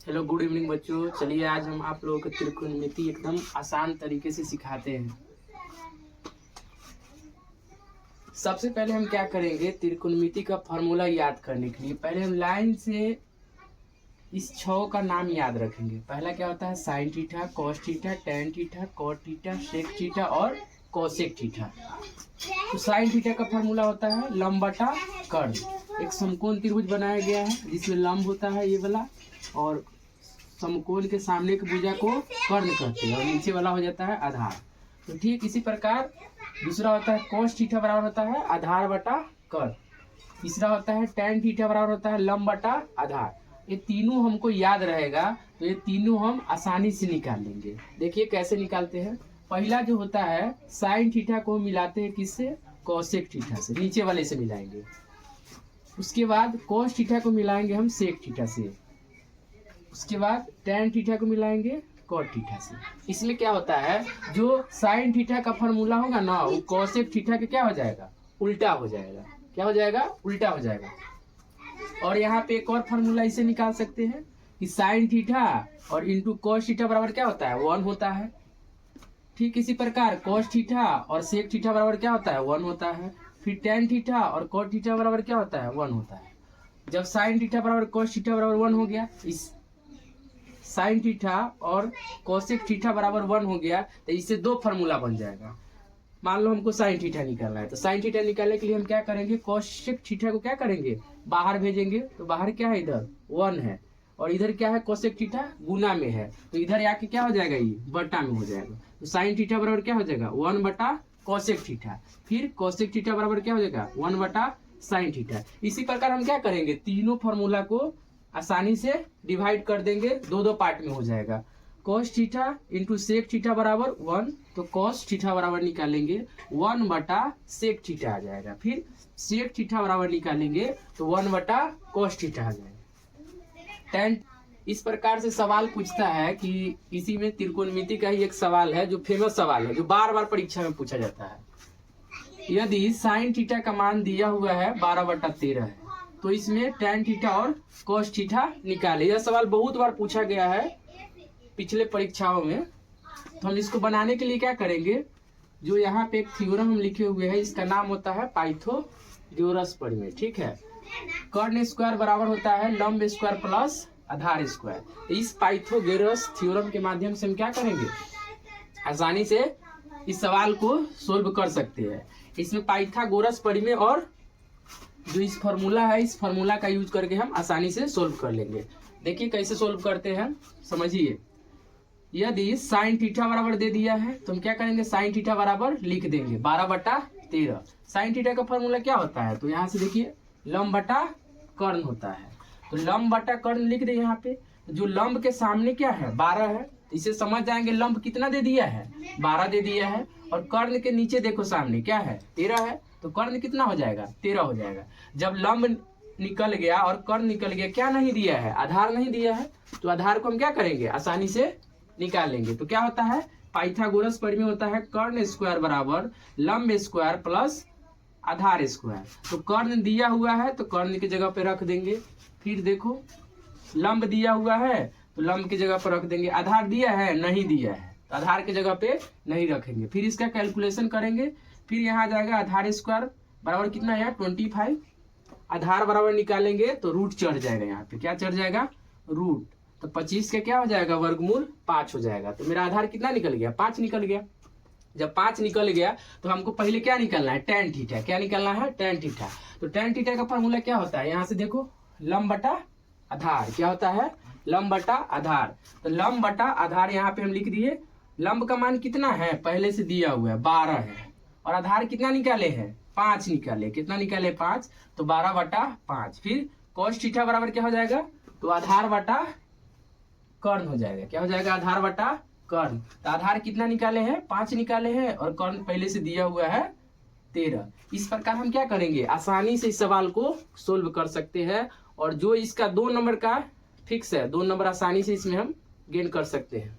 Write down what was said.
Hello good evening बच्चों। चलिए आज हम आप लोगों को त्रिकोणमिति एकदम आसान तरीके से सिखाते हैं। सबसे पहले हम क्या करेंगे, त्रिकोणमिति का फॉर्मूला याद करने के लिए पहले हम लाइन से इस छह का नाम याद रखेंगे। पहला क्या होता है, sine theta, cos theta, tan theta, cot theta, sec theta और कोसेक थीटा। तो साइन थीटा का फॉर्मूला होता है लंब बटा कर्ण। एक समकोण त्रिभुज बनाया गया है जिसमें लंब होता है ये वाला, और समकोण के सामने की भुजा को कर्ण कहते हैं और नीचे वाला हो जाता है आधार। तो ठीक इसी प्रकार दूसरा होता है cos थीटा बराबर होता है आधार बटा कर्ण। तीसरा होता है tan थीटा बराबर होता है लंब बटा आधार। ये तीनों हमको याद रहेगा तो ये तीनों हम आसानी से निकाल लेंगे। देखिए कैसे निकालते हैं। पहला जो होता है साइन थीटा को मिलाते हैं किससे, कोसेक थीटा से, नीचे वाले से मिलाएंगे। उसके बाद cos थीटा को मिलाएंगे हम सेक थीटा से। उसके बाद tan थीटा को मिलाएंगे कॉट थीटा से। इसमें क्या होता है, जो साइन थीटा का फॉर्मूला होगा ना वो कोसेक थीटा के क्या हो जाएगा, उल्टा हो जाएगा। क्या हो जाएगा, उल्टा हो जाएगा। और यहाँ पे एक और फॉर्मूला इसे निकाल सकते हैं कि साइन थीटा और इंटू कॉस थीटा बराबर क्या होता है, 1 होता है। ठीक इसी प्रकार कॉस थीटा और सेक थीटा बराबर क्या होता है, 1 होता है। फिर tan थीटा और कॉट थीटा बराबर क्या होता है, 1 होता है। जब साइन थीटा बराबर कॉस थीटा बराबर 1 हो गया, इस साइन थीटा और कोसेक थीटा बराबर 1 हो गया तो इससे दो फार्मूला बन जाएगा। मान लो हमको साइन थीटा निकालना है तो साइन थीटा निकालने के लिए हम क्या करेंगे, कोसेक थीटा को क्या करेंगे, बाहर भेजेंगे। तो बाहर क्या है, इधर 1 है और इधर क्या है, कोसेक थीटा गुना में है तो इधर आके क्या हो जाएगा, ये बटा में हो जाएगा। तो साइन थीटा बराबर क्या हो जाएगा, 1 बटा कोसेक थीटा। फिर कोसेक थीटा बराबर क्या हो जाएगा, 1 बटा साइन थीटा। इसी प्रकार हम क्या करेंगे, तीनों फार्मूला को आसानी से डिवाइड कर देंगे, दो पार्ट में हो जाएगा। cos theta into sec theta बराबर 1, तो cos थीटा बराबर निकालेंगे 1 बटा सेक थीटा आ जाएगा। फिर सेक थीटा बराबर निकालेंगे तो 1 बटा cos थीटा आ जाएगा। tan इस प्रकार से सवाल पूछता है कि इसी में त्रिकोणमिति का ही एक सवाल है जो फेमस सवाल है, जो बार बार परीक्षा में पूछा जाता है। यदि साइन थीटा का मान दिया हुआ है 12/13 है तो इसमें tan थीटा और cos थीटा निकाले। यह सवाल बहुत बार पूछा गया है पिछले परीक्षाओं में। तो हम इसको बनाने के लिए क्या करेंगे, जो यहाँ पे एक थ्योरम हम लिखे हुए हैं इसका नाम होता है पाइथागोरस प्रमेय। ठीक है, कर्ण स्क्वायर बराबर होता है लंब स्क्वायर प्लस आधार स्क्वायर। इस पाइथागोरस थ्योरम के माध्यम से हम क्या करेंगे, आसानी से इस सवाल को सोल्व कर सकते हैं। इसमें पाइथागोरस प्रमेय और जो इस फार्मूला है इस फार्मूला का यूज करके हम आसानी से सोल्व कर लेंगे। देखिए कैसे सोल्व करते हैं, समझिए। यदि साइन थीटा बराबर दे दिया है तो हम क्या करेंगे, साइन थीटा बराबर लिख देंगे 12/13। साइन थीटा का फार्मूला क्या होता है, तो यहाँ से देखिए लंब बटा कर्ण होता है। तो लंब बटा कर्ण लिख दे। यहाँ पे जो लंब के सामने क्या है, 12 है, इसे समझ जाएंगे लंब कितना दे दिया है, 12 दे दिया है। और कर्ण के नीचे देखो सामने क्या है, 13 है, तो कर्ण कितना हो जाएगा, 13 हो जाएगा। जब लंब निकल गया और कर्ण निकल गया, क्या नहीं दिया है, आधार नहीं दिया है, तो आधार को हम क्या करेंगे, आसानी से निकाल लेंगे। तो क्या होता है, पाइथागोरस प्रमेय होता है कर्ण स्क्वायर बराबर लंब स्क्वायर प्लस आधार स्क्वायर। तो कर्ण दिया हुआ है तो कर्ण की जगह पे रख देंगे। फिर देखो लंब दिया हुआ है तो लंब की जगह पर रख देंगे। आधार दिया है, नहीं दिया है, तो आधार की जगह पे नहीं रखेंगे। फिर इसका कैलकुलेशन करेंगे। फिर यहाँ जाएगा आधार स्क्वायर बराबर कितना है, 25। आधार बराबर निकालेंगे तो रूट चढ़ जाएगा, यहाँ पे क्या चढ़ जाएगा, रूट। तो 25 का क्या हो जाएगा, वर्गमूल 5 हो जाएगा। तो मेरा आधार कितना निकल गया, 5 निकल गया। जब 5 निकल गया तो हमको पहले क्या निकलना है, tan थीटा। क्या निकलना है, tan थीटा। तो tan थीटा का फॉर्मूला क्या होता है, यहाँ से देखो लंब बटा आधार। क्या होता है, लंब बटा आधार। तो लंब बटा आधार यहाँ पे हम लिख दिए। लंब का मान कितना है, पहले से दिया हुआ है 12 है, और आधार कितना निकाले हैं, 5 निकाले। कितना निकाले, 5, तो 12/5। फिर cos थीटा बराबर क्या हो जाएगा, तो आधार बटा कर्ण हो जाएगा। क्या हो जाएगा, आधार बटा कर्ण। तो आधार कितना निकाले हैं, 5 निकाले हैं, और कर्ण पहले से दिया हुआ है 13। इस प्रकार हम क्या करेंगे, आसानी से इस सवाल को सोल्व कर सकते हैं। और जो इसका 2 नंबर का फिक्स है, 2 नंबर आसानी से इसमें हम गेन कर सकते हैं।